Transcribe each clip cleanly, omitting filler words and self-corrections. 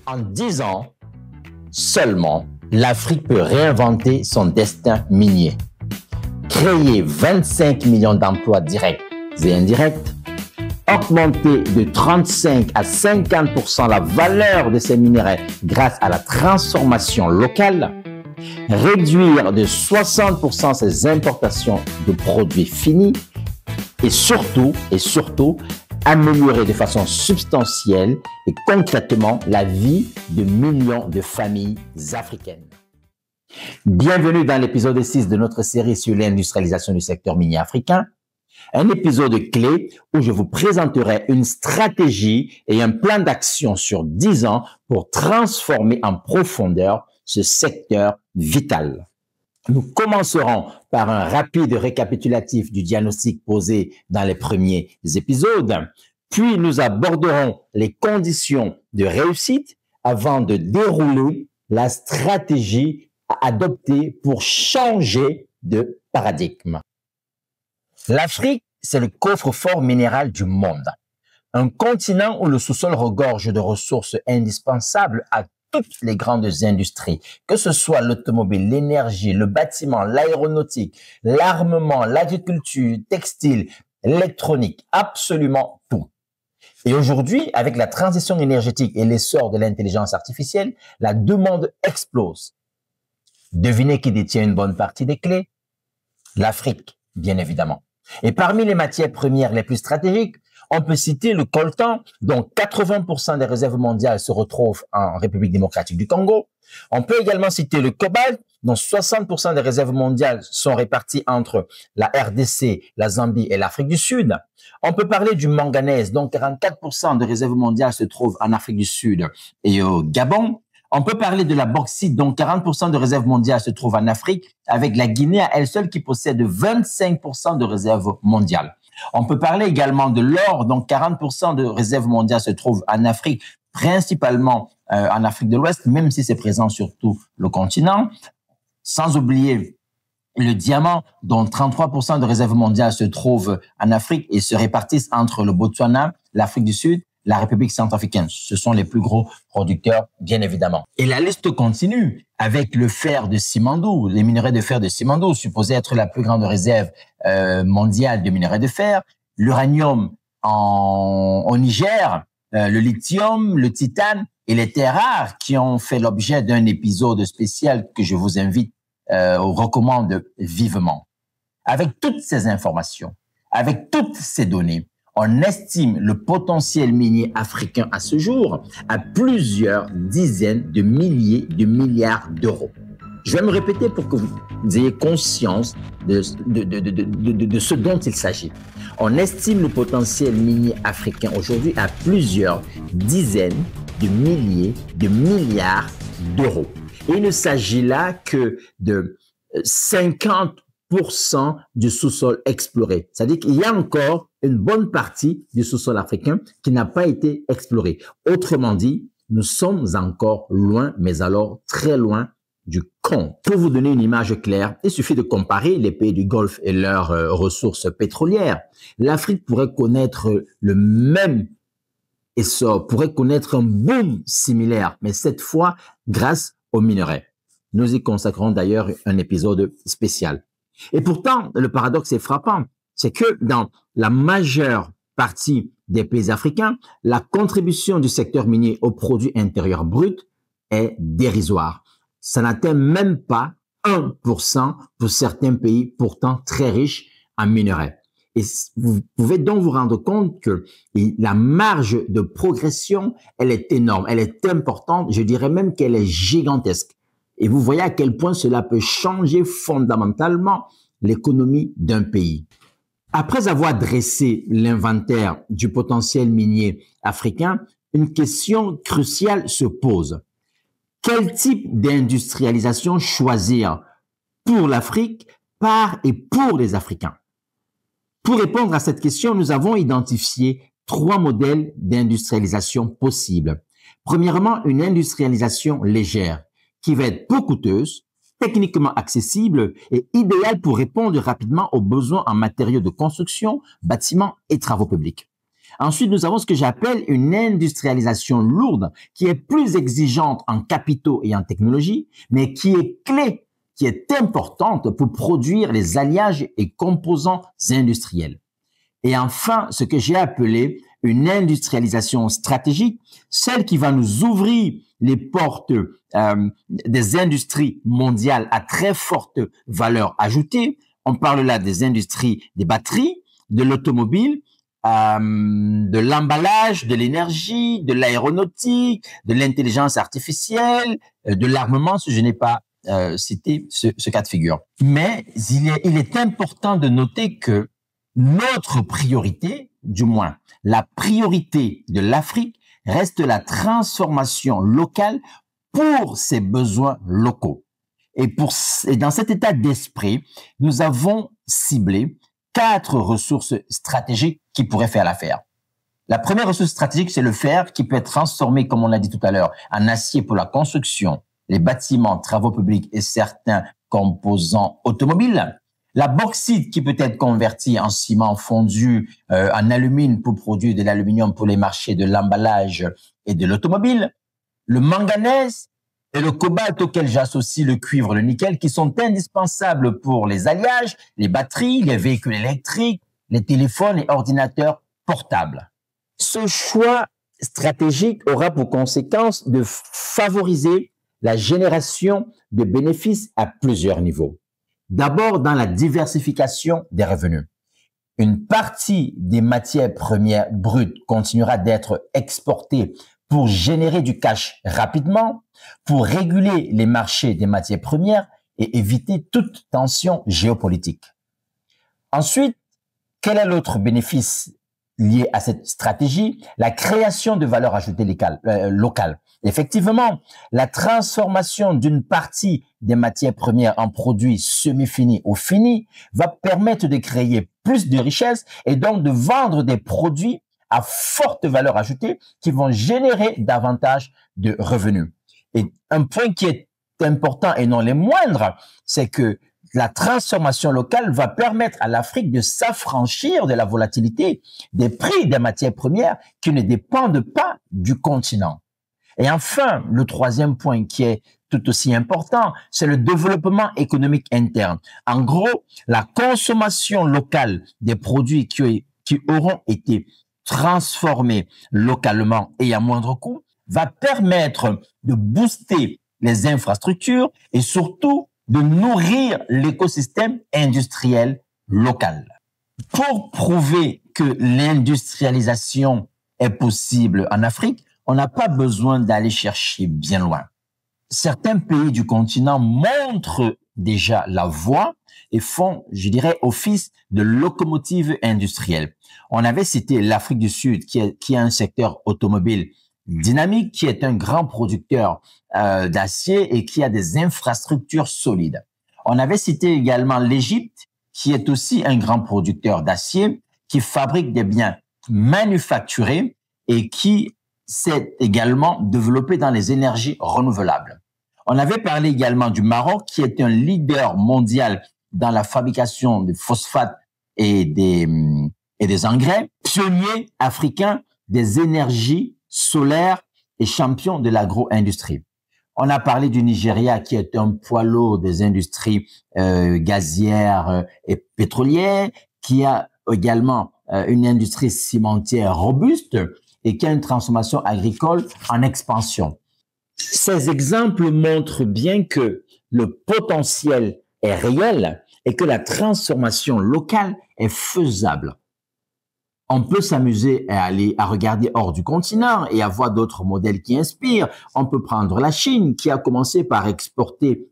En 10 ans seulement, l'Afrique peut réinventer son destin minier, créer 25 millions d'emplois directs et indirects, augmenter de 35 à 50% la valeur de ses minerais grâce à la transformation locale, réduire de 60% ses importations de produits finis et surtout, améliorer de façon substantielle et concrètement la vie de millions de familles africaines. Bienvenue dans l'épisode 6 de notre série sur l'industrialisation du secteur minier africain, un épisode clé où je vous présenterai une stratégie et un plan d'action sur 10 ans pour transformer en profondeur ce secteur vital. Nous commencerons par un rapide récapitulatif du diagnostic posé dans les premiers épisodes, puis nous aborderons les conditions de réussite avant de dérouler la stratégie à adopter pour changer de paradigme. L'Afrique, c'est le coffre-fort minéral du monde, un continent où le sous-sol regorge de ressources indispensables à toutes les grandes industries, que ce soit l'automobile, l'énergie, le bâtiment, l'aéronautique, l'armement, l'agriculture, textile, l'électronique, absolument tout. Et aujourd'hui, avec la transition énergétique et l'essor de l'intelligence artificielle, la demande explose. Devinez qui détient une bonne partie des clés? L'Afrique, bien évidemment. Et parmi les matières premières les plus stratégiques, on peut citer le coltan, dont 80% des réserves mondiales se retrouvent en République démocratique du Congo. On peut également citer le cobalt, dont 60% des réserves mondiales sont réparties entre la RDC, la Zambie et l'Afrique du Sud. On peut parler du manganèse, dont 44% des réserves mondiales se trouvent en Afrique du Sud et au Gabon. On peut parler de la bauxite, dont 40% de réserves mondiales se trouvent en Afrique, avec la Guinée à elle seule qui possède 25% de réserves mondiales. On peut parler également de l'or, dont 40% de réserves mondiales se trouvent en Afrique, principalement en Afrique de l'Ouest, même si c'est présent sur tout le continent. Sans oublier le diamant, dont 33% de réserves mondiales se trouvent en Afrique et se répartissent entre le Botswana, l'Afrique du Sud, la République centrafricaine. Ce sont les plus gros producteurs, bien évidemment. Et la liste continue avec le fer de Simandou, les minerais de fer de Simandou, supposés être la plus grande réserve mondiale de minerais de fer, l'uranium au Niger, le lithium, le titane et les terres rares qui ont fait l'objet d'un épisode spécial que je vous invite, recommande vivement. Avec toutes ces informations, avec toutes ces données, on estime le potentiel minier africain à ce jour à plusieurs dizaines de milliers de milliards d'euros. Je vais me répéter pour que vous ayez conscience de ce dont il s'agit. On estime le potentiel minier africain aujourd'hui à plusieurs dizaines de milliers de milliards d'euros. Et il ne s'agit là que de 50% du sous-sol exploré. C'est-à-dire qu'il y a encore une bonne partie du sous-sol africain qui n'a pas été explorée. Autrement dit, nous sommes encore loin, mais alors très loin du compte. Pour vous donner une image claire, il suffit de comparer les pays du Golfe et leurs ressources pétrolières. L'Afrique pourrait connaître le même essor, pourrait connaître un boom similaire, mais cette fois grâce aux minerais. Nous y consacrons d'ailleurs un épisode spécial. Et pourtant, le paradoxe est frappant, c'est que dans la majeure partie des pays africains, la contribution du secteur minier au produit intérieur brut est dérisoire. Ça n'atteint même pas 1% pour certains pays pourtant très riches en minerais. Et vous pouvez donc vous rendre compte que la marge de progression, elle est énorme, elle est importante, je dirais même qu'elle est gigantesque. Et vous voyez à quel point cela peut changer fondamentalement l'économie d'un pays. Après avoir dressé l'inventaire du potentiel minier africain, une question cruciale se pose. Quel type d'industrialisation choisir pour l'Afrique, par et pour les Africains? Pour répondre à cette question, nous avons identifié 3 modèles d'industrialisation possibles. Premièrement, une industrialisation légère, qui va être peu coûteuse, techniquement accessible et idéale pour répondre rapidement aux besoins en matériaux de construction, bâtiments et travaux publics. Ensuite, nous avons ce que j'appelle une industrialisation lourde qui est plus exigeante en capitaux et en technologie, mais qui est clé, qui est importante pour produire les alliages et composants industriels. Et enfin, ce que j'ai appelé une industrialisation stratégique, celle qui va nous ouvrir les portes des industries mondiales à très forte valeur ajoutée. On parle là des industries des batteries, de l'automobile, de l'emballage, de l'énergie, de l'aéronautique, de l'intelligence artificielle, de l'armement, si je n'ai pas cité ce cas de figure. Mais il est important de noter que notre priorité, du moins la priorité de l'Afrique, reste la transformation locale pour ses besoins locaux. Et dans cet état d'esprit, nous avons ciblé 4 ressources stratégiques qui pourraient faire l'affaire. La première ressource stratégique, c'est le fer qui peut être transformé, comme on l'a dit tout à l'heure, en acier pour la construction, les bâtiments, travaux publics et certains composants automobiles. La bauxite qui peut être convertie en ciment fondu, en alumine pour produire de l'aluminium pour les marchés de l'emballage et de l'automobile. Le manganèse et le cobalt auquel j'associe le cuivre, le nickel, qui sont indispensables pour les alliages, les batteries, les véhicules électriques, les téléphones et ordinateurs portables. Ce choix stratégique aura pour conséquence de favoriser la génération de bénéfices à plusieurs niveaux. D'abord, dans la diversification des revenus. Une partie des matières premières brutes continuera d'être exportée pour générer du cash rapidement, pour réguler les marchés des matières premières et éviter toute tension géopolitique. Ensuite, quel est l'autre bénéfice lié à cette stratégie? La création de valeur ajoutée locale. Effectivement, la transformation d'une partie des matières premières en produits semi-finis ou finis va permettre de créer plus de richesses et donc de vendre des produits à forte valeur ajoutée qui vont générer davantage de revenus. Et un point qui est important et non les moindres, c'est que la transformation locale va permettre à l'Afrique de s'affranchir de la volatilité des prix des matières premières qui ne dépendent pas du continent. Et enfin, le troisième point qui est tout aussi important, c'est le développement économique interne. En gros, la consommation locale des produits qui auront été transformés localement et à moindre coût va permettre de booster les infrastructures et surtout de nourrir l'écosystème industriel local. Pour prouver que l'industrialisation est possible en Afrique, on n'a pas besoin d'aller chercher bien loin. Certains pays du continent montrent déjà la voie et font, je dirais, office de locomotive industrielle. On avait cité l'Afrique du Sud qui a un secteur automobile dynamique, qui est un grand producteur d'acier et qui a des infrastructures solides. On avait cité également l'Égypte, qui est aussi un grand producteur d'acier, qui fabrique des biens manufacturés et qui s'est également développé dans les énergies renouvelables. On avait parlé également du Maroc, qui est un leader mondial dans la fabrication de phosphates et des engrais, pionnier africain des énergies solaires et champion de l'agro-industrie. On a parlé du Nigeria, qui est un poids lourd des industries gazières et pétrolières, qui a également une industrie cimentière robuste et qui a une transformation agricole en expansion. Ces exemples montrent bien que le potentiel est réel et que la transformation locale est faisable. On peut s'amuser à regarder hors du continent et à voir d'autres modèles qui inspirent. On peut prendre la Chine, qui a commencé par exporter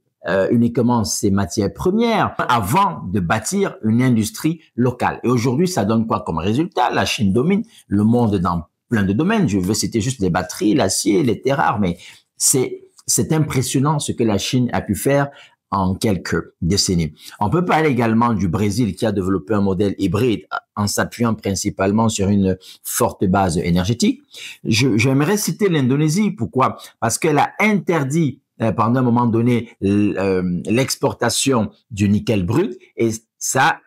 uniquement ses matières premières avant de bâtir une industrie locale. Et aujourd'hui, ça donne quoi comme résultat? La Chine domine le monde dans plein de domaines. Je veux citer juste les batteries, l'acier, les terres rares, mais c'est impressionnant ce que la Chine a pu faire en quelques décennies. On peut parler également du Brésil qui a développé un modèle hybride en s'appuyant principalement sur une forte base énergétique. J'aimerais citer l'Indonésie. Pourquoi? Parce qu'elle a interdit pendant un moment donné l'exportation du nickel brut et ça a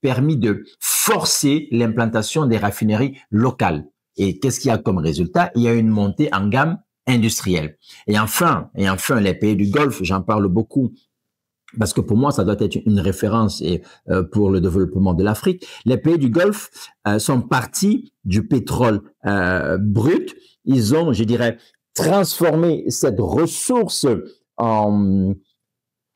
permis de forcer l'implantation des raffineries locales. Et qu'est-ce qu'il y a comme résultat? Il y a une montée en gamme industrielle. Et enfin, les pays du Golfe, j'en parle beaucoup parce que pour moi, ça doit être une référence pour le développement de l'Afrique. Les pays du Golfe sont partis du pétrole brut. Ils ont, je dirais, transformé cette ressource en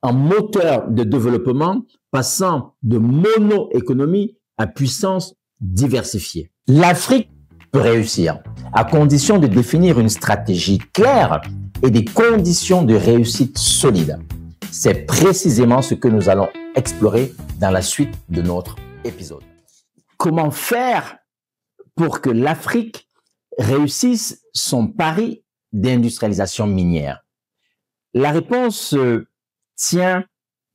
moteur de développement, passant de mono-économie à puissance diversifiée. L'Afrique peut réussir à condition de définir une stratégie claire et des conditions de réussite solides. C'est précisément ce que nous allons explorer dans la suite de notre épisode. Comment faire pour que l'Afrique réussisse son pari d'industrialisation minière? La réponse tient,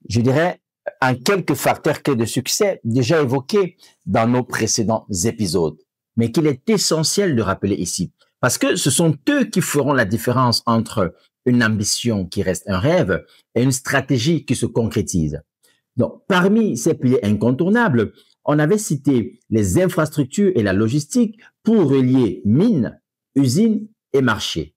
je dirais, en quelques facteurs clés de succès déjà évoqués dans nos précédents épisodes, mais qu'il est essentiel de rappeler ici, parce que ce sont eux qui feront la différence entre une ambition qui reste un rêve et une stratégie qui se concrétise. Donc, parmi ces piliers incontournables, on avait cité les infrastructures et la logistique pour relier mines, usines et marchés.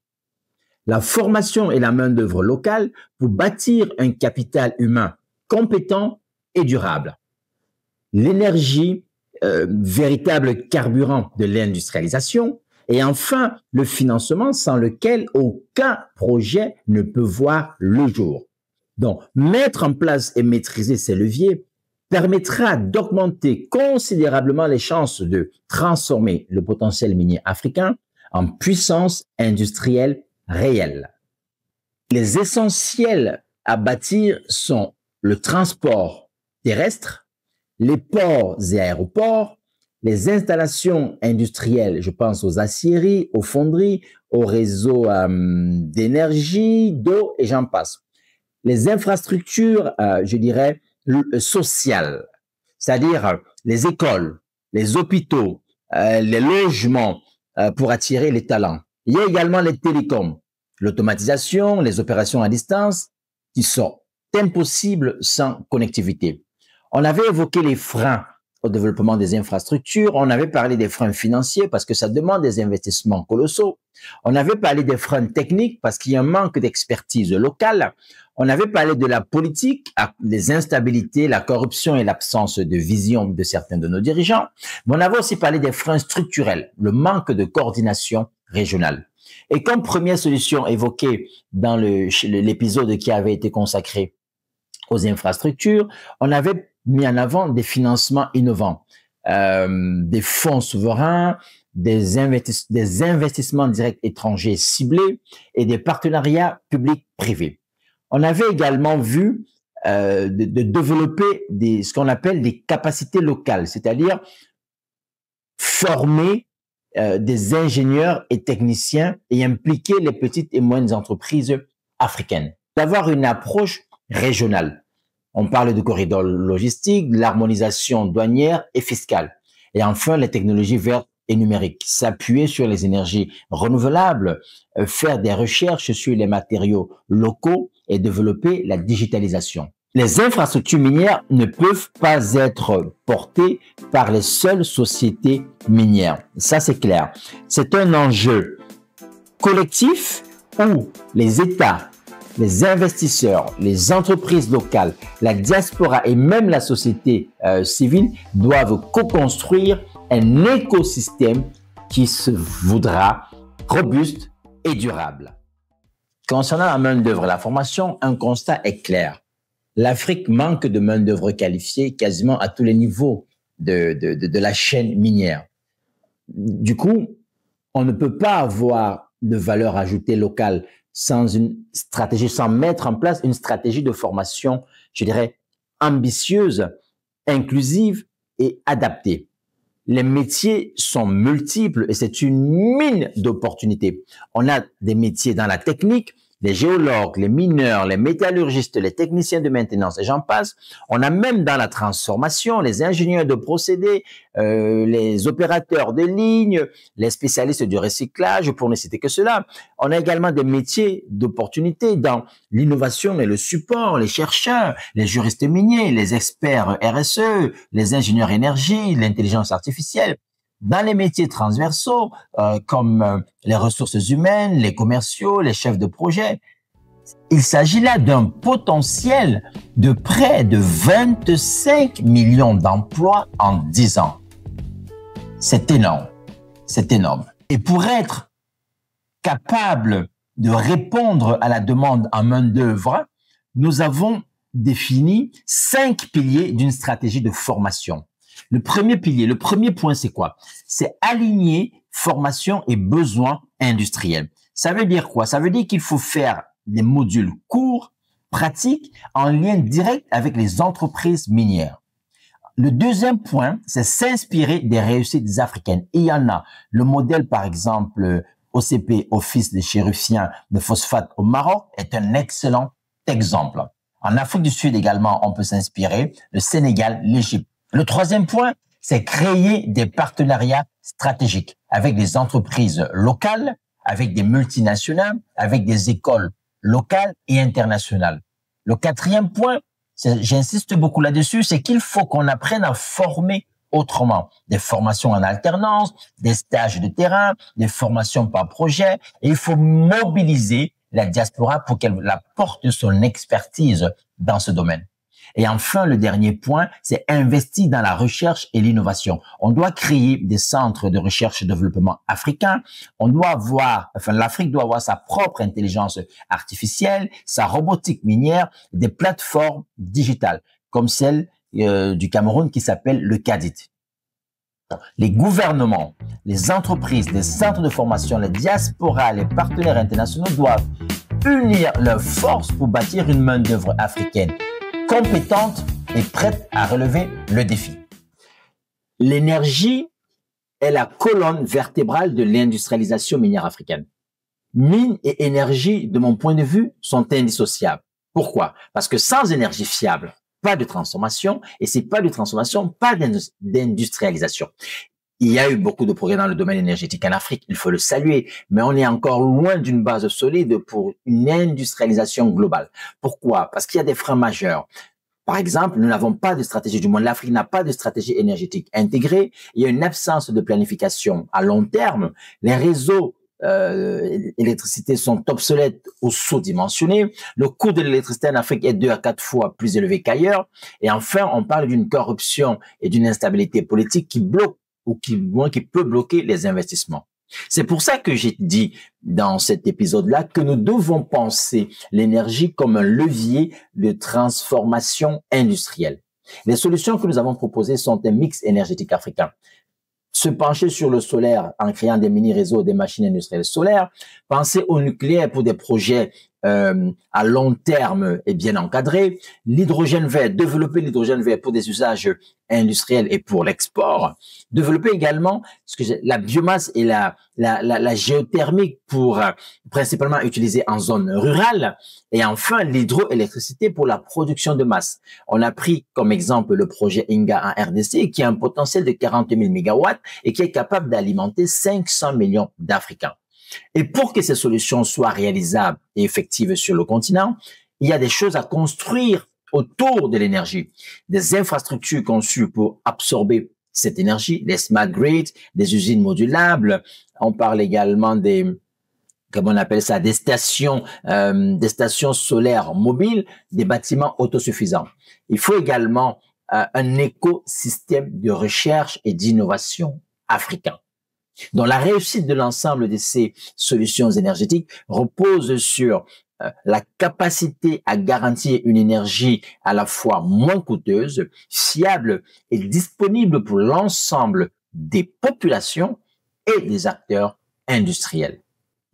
La formation et la main-d'œuvre locale pour bâtir un capital humain compétent et durable. L'énergie, véritable carburant de l'industrialisation. Et enfin, le financement sans lequel aucun projet ne peut voir le jour. Donc, mettre en place et maîtriser ces leviers permettra d'augmenter considérablement les chances de transformer le potentiel minier africain en puissance industrielle réelle. Les essentiels à bâtir sont le transport terrestre, les ports et aéroports, les installations industrielles, je pense aux aciéries, aux fonderies, aux réseaux d'énergie, d'eau et j'en passe. Les infrastructures, je dirais, sociales, c'est-à-dire les écoles, les hôpitaux, les logements pour attirer les talents. Il y a également les télécoms, l'automatisation, les opérations à distance qui sont impossibles sans connectivité. On avait évoqué les freins au développement des infrastructures. On avait parlé des freins financiers parce que ça demande des investissements colossaux. On avait parlé des freins techniques parce qu'il y a un manque d'expertise locale. On avait parlé de la politique, des instabilités, la corruption et l'absence de vision de certains de nos dirigeants. Mais on avait aussi parlé des freins structurels, le manque de coordination régionale. Et comme première solution évoquée dans l'épisode qui avait été consacré aux infrastructures, on avait mis en avant des financements innovants, des fonds souverains, des investissements directs étrangers ciblés et des partenariats publics-privés. On avait également vu de développer ce qu'on appelle des capacités locales, c'est-à-dire former des ingénieurs et techniciens et impliquer les petites et moyennes entreprises africaines. D'avoir une approche régionale. On parle de corridors logistiques, de l'harmonisation douanière et fiscale. Et enfin, les technologies vertes et numériques. S'appuyer sur les énergies renouvelables, faire des recherches sur les matériaux locaux et développer la digitalisation. Les infrastructures minières ne peuvent pas être portées par les seules sociétés minières. Ça, c'est clair. C'est un enjeu collectif où les États, les investisseurs, les entreprises locales, la diaspora et même la société civile doivent co-construire un écosystème qui se voudra robuste et durable. Concernant la main-d'œuvre et la formation, un constat est clair. L'Afrique manque de main-d'œuvre qualifiée quasiment à tous les niveaux de la chaîne minière. Du coup, on ne peut pas avoir de valeur ajoutée locale sans une stratégie, sans mettre en place une stratégie de formation, je dirais, ambitieuse, inclusive et adaptée. Les métiers sont multiples et c'est une mine d'opportunités. On a des métiers dans la technique, les géologues, les mineurs, les métallurgistes, les techniciens de maintenance, et j'en passe. On a même dans la transformation les ingénieurs de procédés, les opérateurs de lignes, les spécialistes du recyclage, pour ne citer que cela. On a également des métiers d'opportunité dans l'innovation et le support, les chercheurs, les juristes miniers, les experts RSE, les ingénieurs énergie, l'intelligence artificielle. Dans les métiers transversaux, comme les ressources humaines, les commerciaux, les chefs de projet, il s'agit là d'un potentiel de près de 25 millions d'emplois en 10 ans. C'est énorme, c'est énorme. Et pour être capable de répondre à la demande en main-d'œuvre, nous avons défini 5 piliers d'une stratégie de formation. Le premier pilier, le premier point, c'est quoi? C'est aligner formation et besoins industriels. Ça veut dire quoi? Ça veut dire qu'il faut faire des modules courts, pratiques, en lien direct avec les entreprises minières. Le deuxième point, c'est s'inspirer des réussites africaines. Il y en a. Le modèle, par exemple, OCP, Office des chérifiens de phosphate au Maroc, est un excellent exemple. En Afrique du Sud également, on peut s'inspirer. Le Sénégal, l'Égypte. Le troisième point, c'est créer des partenariats stratégiques avec des entreprises locales, avec des multinationales, avec des écoles locales et internationales. Le quatrième point, j'insiste beaucoup là-dessus, c'est qu'il faut qu'on apprenne à former autrement. Des formations en alternance, des stages de terrain, des formations par projet. Et il faut mobiliser la diaspora pour qu'elle apporte son expertise dans ce domaine. Et enfin, le dernier point, c'est investir dans la recherche et l'innovation. On doit créer des centres de recherche et développement africains. On doit avoir, l'Afrique doit avoir sa propre intelligence artificielle, sa robotique minière, des plateformes digitales, comme celle du Cameroun qui s'appelle le CADIT. Les gouvernements, les entreprises, les centres de formation, les diasporas, les partenaires internationaux doivent unir leurs forces pour bâtir une main-d'œuvre africaine compétente et prête à relever le défi. L'énergie est la colonne vertébrale de l'industrialisation minière africaine. Mines et énergie, de mon point de vue, sont indissociables. Pourquoi? Parce que sans énergie fiable, pas de transformation, et c'est pas de transformation, pas d'industrialisation. Il y a eu beaucoup de progrès dans le domaine énergétique en Afrique, il faut le saluer, mais on est encore loin d'une base solide pour une industrialisation globale. Pourquoi? Parce qu'il y a des freins majeurs. Par exemple, nous n'avons pas de stratégie, du moins l'Afrique n'a pas de stratégie énergétique intégrée. Il y a une absence de planification à long terme. Les réseaux électricité sont obsolètes ou sous-dimensionnés. Le coût de l'électricité en Afrique est 2 à 4 fois plus élevé qu'ailleurs. Et enfin, on parle d'une corruption et d'une instabilité politique qui bloque ou qui peut bloquer les investissements. C'est pour ça que j'ai dit dans cet épisode-là que nous devons penser l'énergie comme un levier de transformation industrielle. Les solutions que nous avons proposées sont un mix énergétique africain. Se pencher sur le solaire en créant des mini-réseaux, des machines industrielles solaires, penser au nucléaire pour des projets à long terme et bien encadrés, l'hydrogène vert, développer l'hydrogène vert pour des usages industriels et pour l'export, développer également la biomasse et la géothermie pour principalement utiliser en zone rurale, et enfin l'hydroélectricité pour la production de masse. On a pris comme exemple le projet Inga en RDC qui a un potentiel de 40 000 mégawatts et qui est capable d'alimenter 500 millions d'Africains. Et pour que ces solutions soient réalisables et effectives sur le continent, il y a des choses à construire autour de l'énergie. Des infrastructures conçues pour absorber cette énergie, des smart grids, des usines modulables. On parle également des, comment on appelle ça, des stations solaires mobiles, des bâtiments autosuffisants. Il faut également un écosystème de recherche et d'innovation africain. Donc, la réussite de l'ensemble de ces solutions énergétiques repose sur la capacité à garantir une énergie à la fois moins coûteuse, fiable et disponible pour l'ensemble des populations et des acteurs industriels.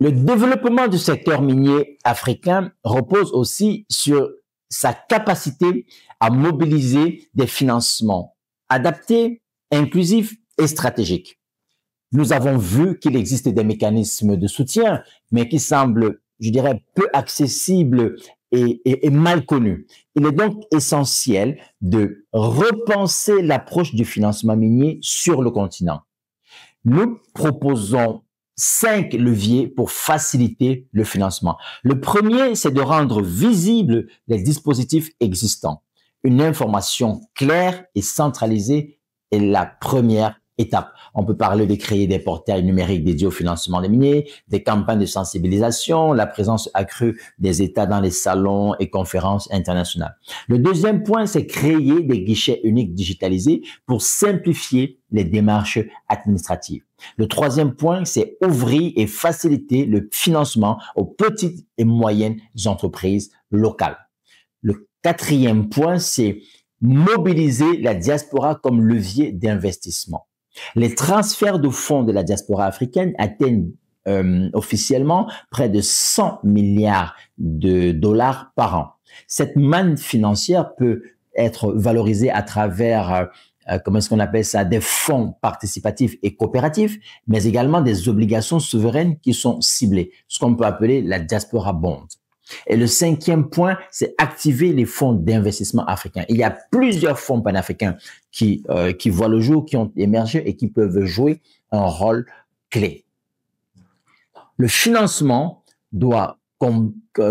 Le développement du secteur minier africain repose aussi sur sa capacité à mobiliser des financements adaptés, inclusifs et stratégiques. Nous avons vu qu'il existe des mécanismes de soutien, mais qui semblent je dirais, peu accessible et mal connu. Il est donc essentiel de repenser l'approche du financement minier sur le continent. Nous proposons 5 leviers pour faciliter le financement. Le premier, c'est de rendre visibles les dispositifs existants. Une information claire et centralisée est la première étape. On peut parler de créer des portails numériques dédiés au financement des miniers, des campagnes de sensibilisation, la présence accrue des États dans les salons et conférences internationales. Le deuxième point, c'est créer des guichets uniques digitalisés pour simplifier les démarches administratives. Le troisième point, c'est ouvrir et faciliter le financement aux petites et moyennes entreprises locales. Le quatrième point, c'est mobiliser la diaspora comme levier d'investissement. Les transferts de fonds de la diaspora africaine atteignent officiellement près de 100 milliards de dollars par an. Cette manne financière peut être valorisée à travers, comment est-ce qu'on appelle ça, des fonds participatifs et coopératifs, mais également des obligations souveraines qui sont ciblées, ce qu'on peut appeler la diaspora bond. Et le cinquième point, c'est activer les fonds d'investissement africains. Il y a plusieurs fonds panafricains qui voient le jour, qui ont émergé et qui peuvent jouer un rôle clé. Le financement doit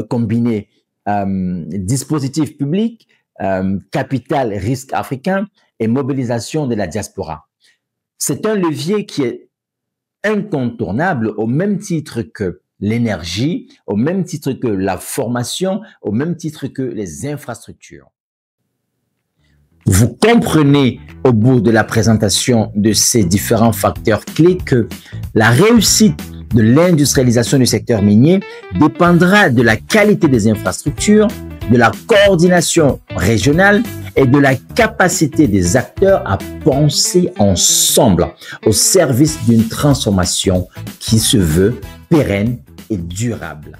combiner dispositifs publics, capital risque africain et mobilisation de la diaspora. C'est un levier qui est incontournable au même titre que l'énergie, au même titre que la formation, au même titre que les infrastructures. Vous comprenez au bout de la présentation de ces différents facteurs clés que la réussite de l'industrialisation du secteur minier dépendra de la qualité des infrastructures, de la coordination régionale et de la capacité des acteurs à penser ensemble au service d'une transformation qui se veut pérenne et durable.